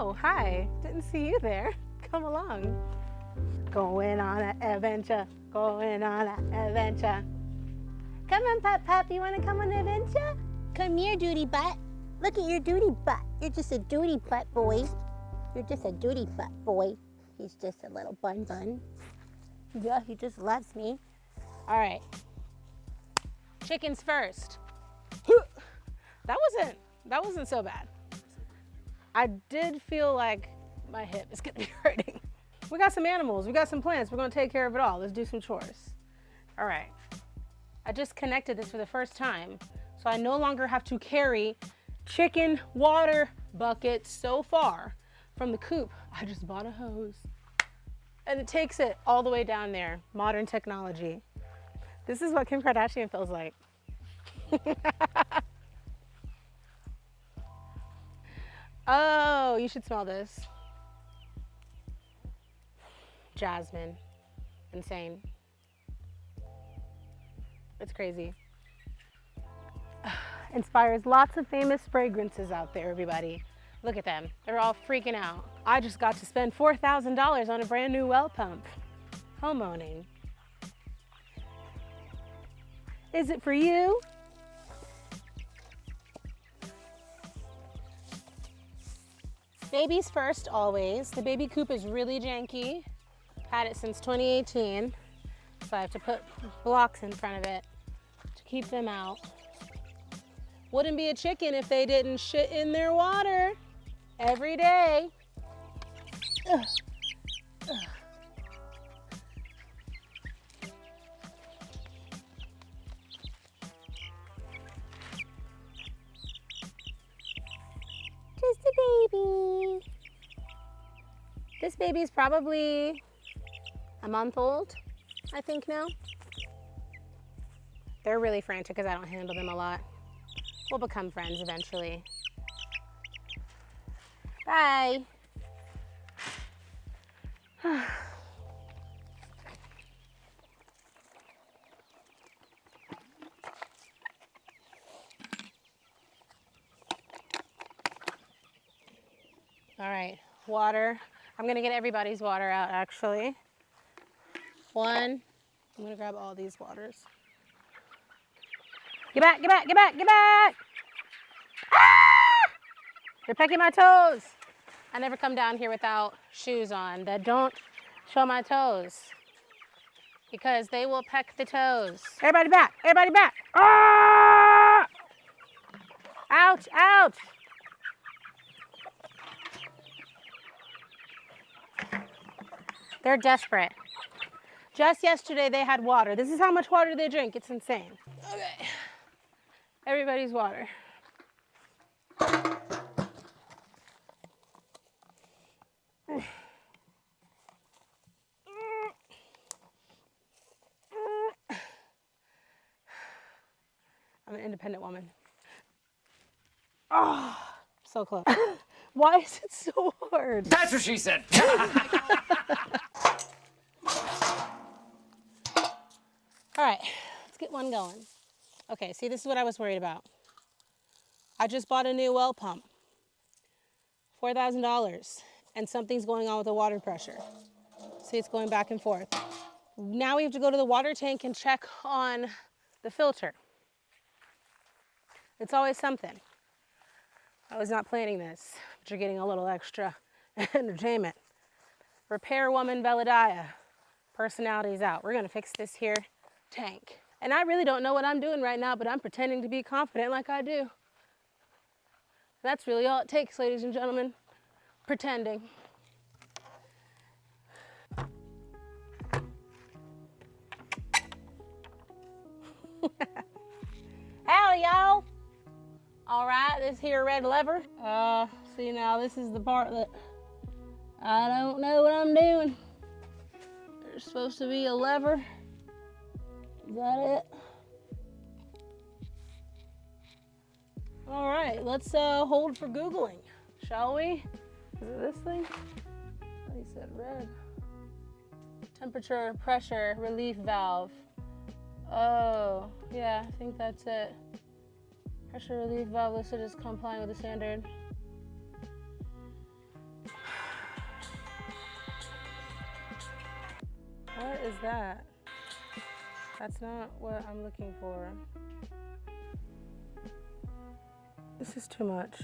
Oh, hi. Didn't see you there. Come along. Going on an adventure. Going on an adventure. Come on, Pop. You want to come on an adventure? Come here, duty butt. Look at your duty butt. You're just a duty butt boy. You're just a duty butt boy. He's just a little bun. Yeah, he just loves me. All right. Chickens first. That wasn't so bad. I did feel like my hip is gonna be hurting. We got some animals, we got some plants, we're gonna take care of it all. Let's do some chores. All right. I just connected this for the first time, so I no longer have to carry chicken water buckets so far from the coop. I just bought a hose and it takes it all the way down there. Modern technology. This is what Kim Kardashian feels like. Oh, you should smell this. Jasmine. Insane. It's crazy. Inspires lots of famous fragrances out there, everybody. Look at them. They're all freaking out. I just got to spend $4,000 on a brand new well pump. Homeowning. Is it for you? Babies first, always. The baby coop is really janky. Had it since 2018, so I have to put blocks in front of it to keep them out. Wouldn't be a chicken if they didn't shit in their water every day. Ugh. Ugh. Just a baby. This baby's probably a month old, I think now. They're really frantic because I don't handle them a lot. We'll become friends eventually. Bye. All right, water. I'm gonna get everybody's water out actually. I'm gonna grab all these waters. Get back, get back, get back, get back! Ah! You're pecking my toes. I never come down here without shoes on that don't show my toes because they will peck the toes. Everybody back, everybody back. Ah! Ouch, ouch. They're desperate. Just yesterday they had water. This is how much water they drink. It's insane. Okay. Everybody's water. I'm an independent woman. Oh, so close. Why is it so hard? That's what she said. All right, let's get one going. Okay, see, this is what I was worried about. I just bought a new well pump, $4,000, and something's going on with the water pressure. See, it's going back and forth. Now we have to go to the water tank and check on the filter. It's always something. I was not planning this, but you're getting a little extra entertainment. Repairwoman Beladiah, personality's out. We're gonna fix this here tank. And I really don't know what I'm doing right now, but I'm pretending to be confident like I do. That's really all it takes, ladies and gentlemen. Pretending. Howdy, y'all. All right, this here red lever. See now, this is the part that I don't know what I'm doing. There's supposed to be a lever. Is that it? All right, let's hold for Googling, shall we? Is it this thing? Oh, he said red. Temperature, pressure, relief valve. Oh, yeah, I think that's it. Pressure relief valve listed as complying with the standard. What is that? That's not what I'm looking for. This is too much.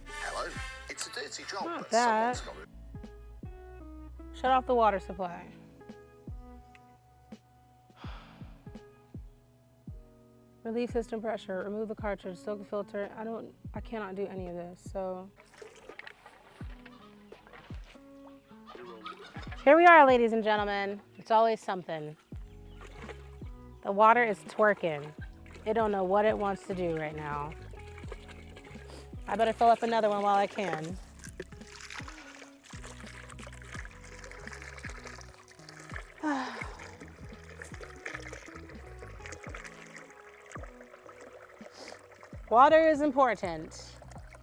Hello. It's a dirty job, Not but that. someone's got to. Shut off the water supply. Relieve system pressure, remove the cartridge, soak the filter. I cannot do any of this, so. Here we are, ladies and gentlemen. It's always something. The water is twerking. It don't know what it wants to do right now. I better fill up another one while I can. Water is important.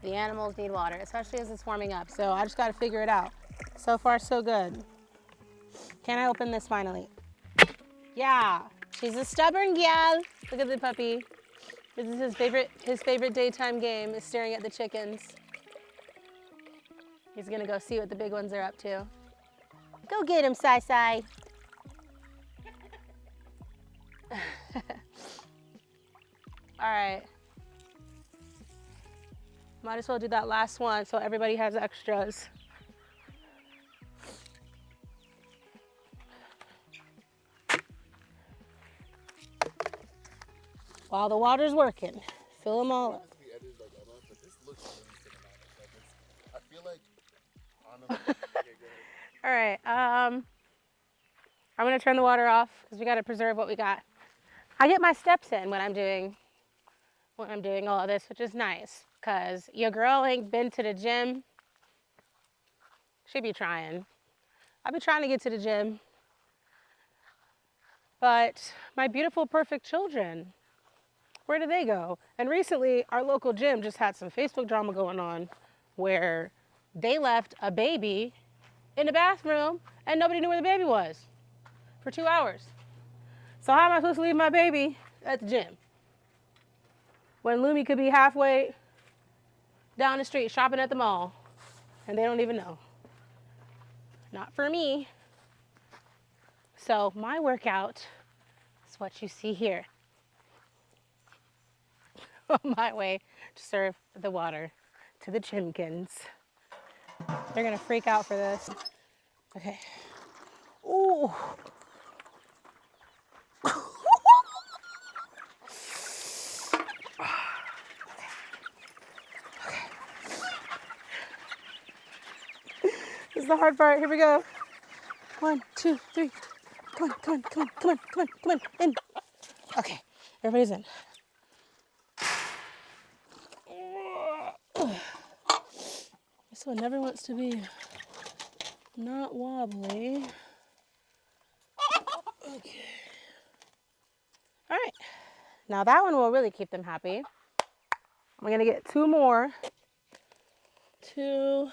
The animals need water, especially as it's warming up. So I just got to figure it out. So far, so good. Can I open this finally? Yeah, she's a stubborn gal. Look at the puppy. This is his favorite daytime game is staring at the chickens. He's gonna go see what the big ones are up to. Go get him, Sai. All right. Might as well do that last one so everybody has extras. While the water's working, fill them all up. We edited like Emma, but this looks really cinematic. Like I feel like honestly. Okay, go ahead. All right. I'm gonna turn the water off because we gotta preserve what we got. I get my steps in when I'm doing all of this, which is nice because your girl ain't been to the gym. She be trying. I be trying to get to the gym. But my beautiful, perfect children, where do they go? And recently, our local gym just had some Facebook drama going on where they left a baby in the bathroom and nobody knew where the baby was for 2 hours. So how am I supposed to leave my baby at the gym when Lumi could be halfway down the street shopping at the mall and they don't even know? Not for me. So my workout is what you see here. On my way to serve the water to the chimkins. They're gonna freak out for this. Okay. Ooh. This is the hard part. Here we go. 1, 2, 3. Come on. In. Okay. Everybody's in. This one never wants to be not wobbly. Okay. All right. Now that one will really keep them happy. I'm gonna get 2 more. 2.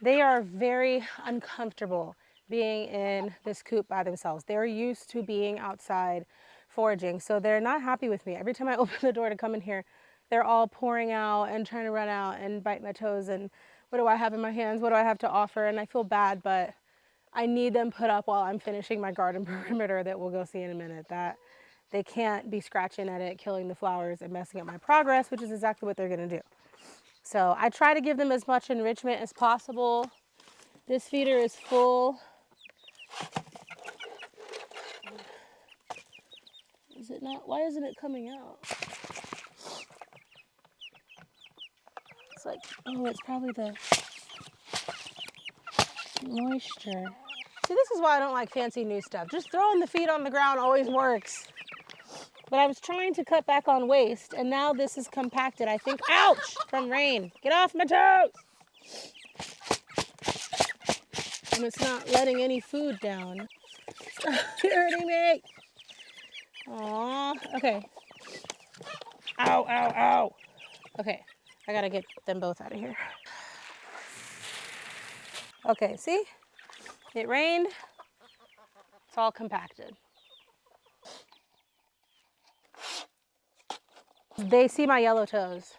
They are very uncomfortable being in this coop by themselves. They're used to being outside foraging, so they're not happy with me. Every time I open the door to come in here, they're all pouring out and trying to run out and bite my toes and what do I have in my hands? What do I have to offer? And I feel bad, but I need them put up while I'm finishing my garden perimeter that we'll go see in a minute. That they can't be scratching at it, killing the flowers and messing up my progress, which is exactly what they're gonna do. So I try to give them as much enrichment as possible. This feeder is full. Is it not? Why isn't it coming out? It's like, oh, it's probably the moisture. See, this is why I don't like fancy new stuff. Just throwing the feed on the ground always works. But I was trying to cut back on waste, and now this is compacted, I think. Ouch! From rain. Get off my toes! And it's not letting any food down. Stop hurting me! Aw, okay. Ow. Okay, I gotta get them both out of here. Okay, see? It rained. It's all compacted. They see my yellow toes,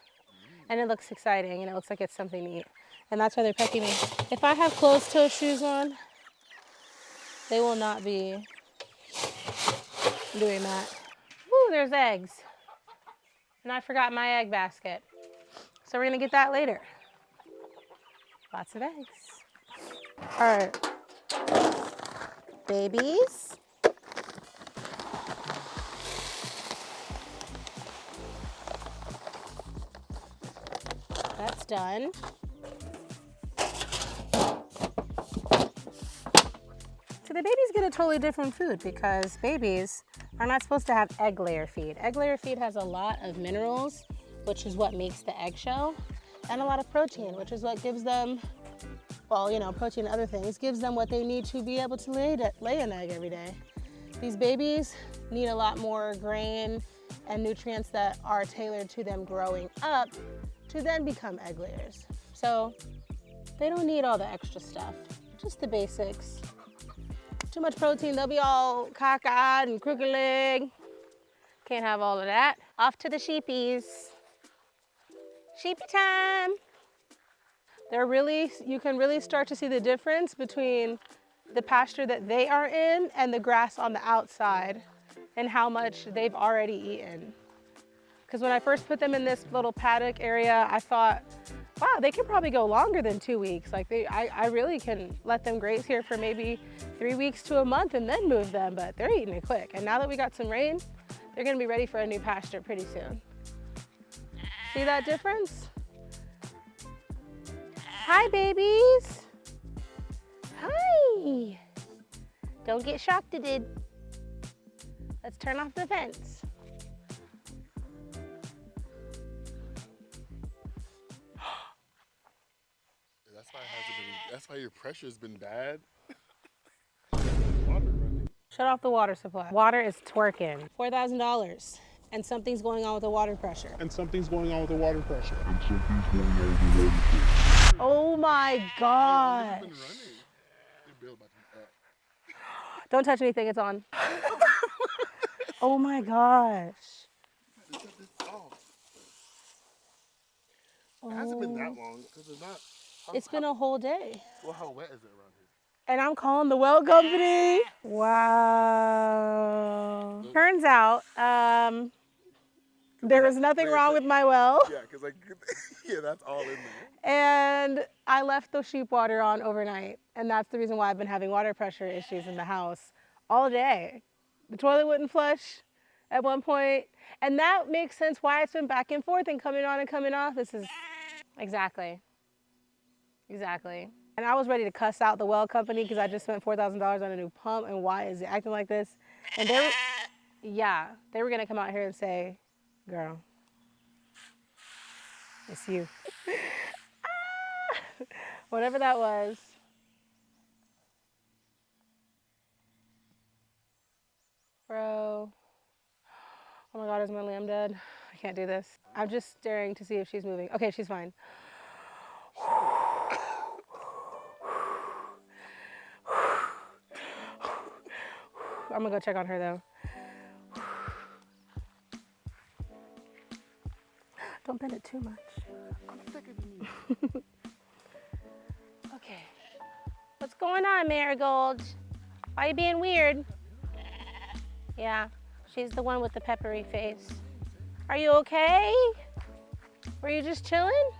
and it looks exciting, and it looks like it's something to eat. And that's why they're pecking me. If I have closed-toe shoes on, they will not be doing that. Woo, there's eggs. And I forgot my egg basket. So we're gonna get that later. Lots of eggs. All right. Babies. That's done. So the babies get a totally different food because babies are not supposed to have egg layer feed. Egg layer feed has a lot of minerals, which is what makes the eggshell, and a lot of protein, which is what gives them, well, you know, protein and other things, gives them what they need to be able to lay an egg every day. These babies need a lot more grain and nutrients that are tailored to them growing up to then become egg layers. So they don't need all the extra stuff, just the basics. Too much protein, they'll be all cockeyed and crooked leg. Can't have all of that. Off to the sheepies. Sheepy time. You can really start to see the difference between the pasture that they are in and the grass on the outside and how much they've already eaten. Because when I first put them in this little paddock area, I thought, wow, they could probably go longer than 2 weeks. Like I really can let them graze here for maybe 3 weeks to a month and then move them, but they're eating it quick. And now that we got some rain, they're gonna be ready for a new pasture pretty soon. See that difference? Hi, babies. Hi. Don't get shocked, it did. Let's turn off the fence. That's why your pressure's been bad. Water running. Shut off the water supply. Water is twerking. $4,000. And something's going on with the water pressure. Oh my gosh. Been running. Your bill about to be up. Don't touch anything, it's on. Oh my gosh. It hasn't been that long because it's not. It's been a whole day. Well, how wet is it around here? And I'm calling the well company. Wow. Turns out, there was nothing wrong with my well. Yeah, because yeah, that's all in there. And I left the sheep water on overnight. And that's the reason why I've been having water pressure issues in the house all day. The toilet wouldn't flush at one point. And that makes sense why it's been back and forth and coming on and coming off. This is exactly. And I was ready to cuss out the well company because I just spent $4,000 on a new pump, and why is it acting like this? And they were gonna come out here and say, girl, it's you. Whatever that was. Bro. Oh my God, is my lamb dead? I can't do this. I'm just staring to see if she's moving. Okay, she's fine. I'm gonna go check on her though. Don't bend it too much. I'm thicker than you. Okay. What's going on, Marigold? Why are you being weird? Yeah, she's the one with the peppery face. Are you okay? Were you just chilling?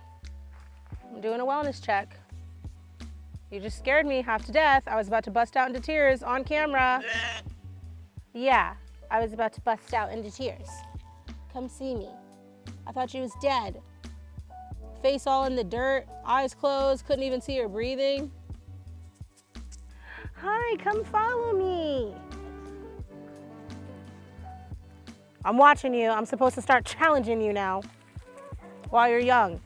I'm doing a wellness check. You just scared me half to death. I was about to bust out into tears on camera. Yeah, I was about to bust out into tears. Come see me. I thought she was dead. Face all in the dirt, eyes closed, couldn't even see her breathing. Hi, come follow me. I'm watching you. I'm supposed to start challenging you now while you're young.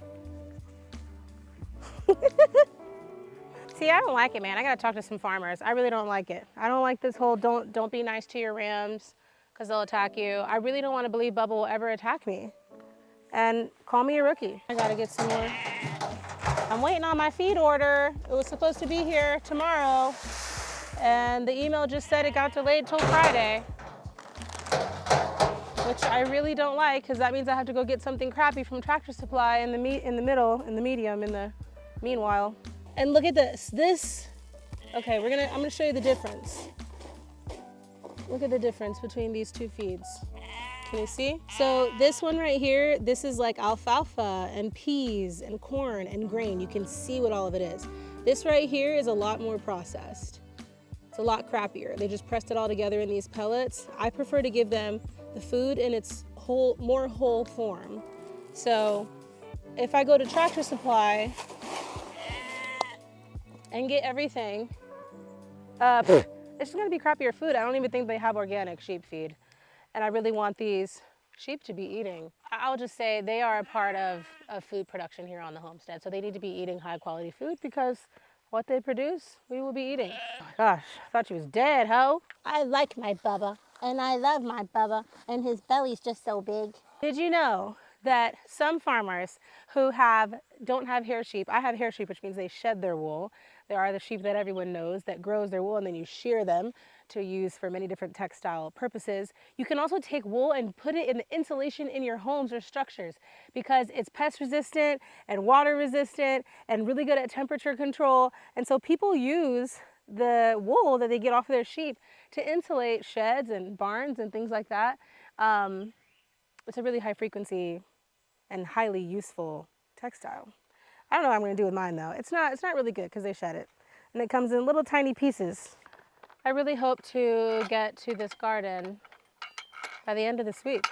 See, I don't like it, man. I gotta talk to some farmers. I really don't like it. I don't like this whole don't be nice to your rams because they'll attack you. I really don't want to believe Bubba will ever attack me. And call me a rookie. I gotta get some more. I'm waiting on my feed order. It was supposed to be here tomorrow. And the email just said it got delayed till Friday. which I really don't like because that means I have to go get something crappy from Tractor Supply in the meanwhile. And look at this. Okay, I'm gonna show you the difference. Look at the difference between these two feeds. Can you see? So this one right here, this is like alfalfa and peas and corn and grain. You can see what all of it is. This right here is a lot more processed. It's a lot crappier. They just pressed it all together in these pellets. I prefer to give them the food in its more whole form. So if I go to Tractor Supply and get everything, it's gonna be crappier food. I don't even think they have organic sheep feed. And I really want these sheep to be eating. I'll just say they are a part of food production here on the homestead. So they need to be eating high quality food because what they produce, we will be eating. Oh my gosh, I thought she was dead, ho. I like my Bubba, and I love my Bubba, and his belly's just so big. Did you know that some farmers who don't have hair sheep, I have hair sheep, which means they shed their wool. There are the sheep that everyone knows that grows their wool and then you shear them to use for many different textile purposes. You can also take wool and put it in the insulation in your homes or structures because it's pest resistant and water resistant and really good at temperature control. And so people use the wool that they get off of their sheep to insulate sheds and barns and things like that. It's a really high frequency and highly useful textile. I don't know what I'm gonna do with mine though. It's not really good because they shed it. And it comes in little tiny pieces. I really hope to get to this garden by the end of this week.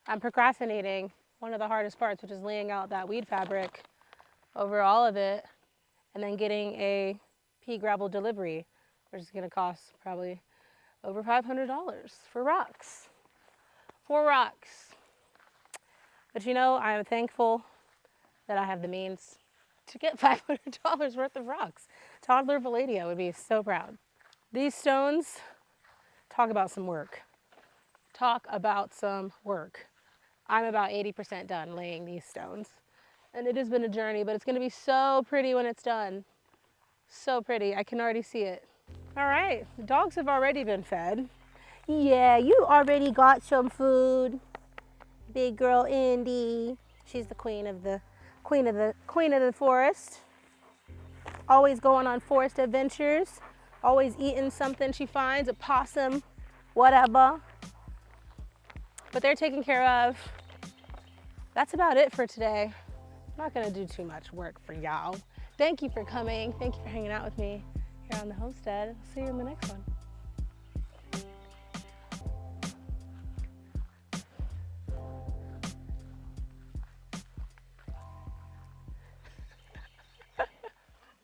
I'm procrastinating one of the hardest parts, which is laying out that weed fabric over all of it and then getting a pea gravel delivery, which is gonna cost probably over $500 for rocks. 4 rocks. But you know, I am thankful that I have the means to get $500 worth of rocks. Toddler Valadia would be so proud. These stones, talk about some work. Talk about some work. I'm about 80% done laying these stones. And it has been a journey, but it's gonna be so pretty when it's done. So pretty, I can already see it. All right, the dogs have already been fed. Yeah, you already got some food. Big girl Indy. She's the queen of the forest. Always going on forest adventures. Always eating something she finds, a possum, whatever. But they're taken care of. That's about it for today. I'm not gonna do too much work for y'all. Thank you for coming. Thank you for hanging out with me here on the homestead. I'll see you in the next one.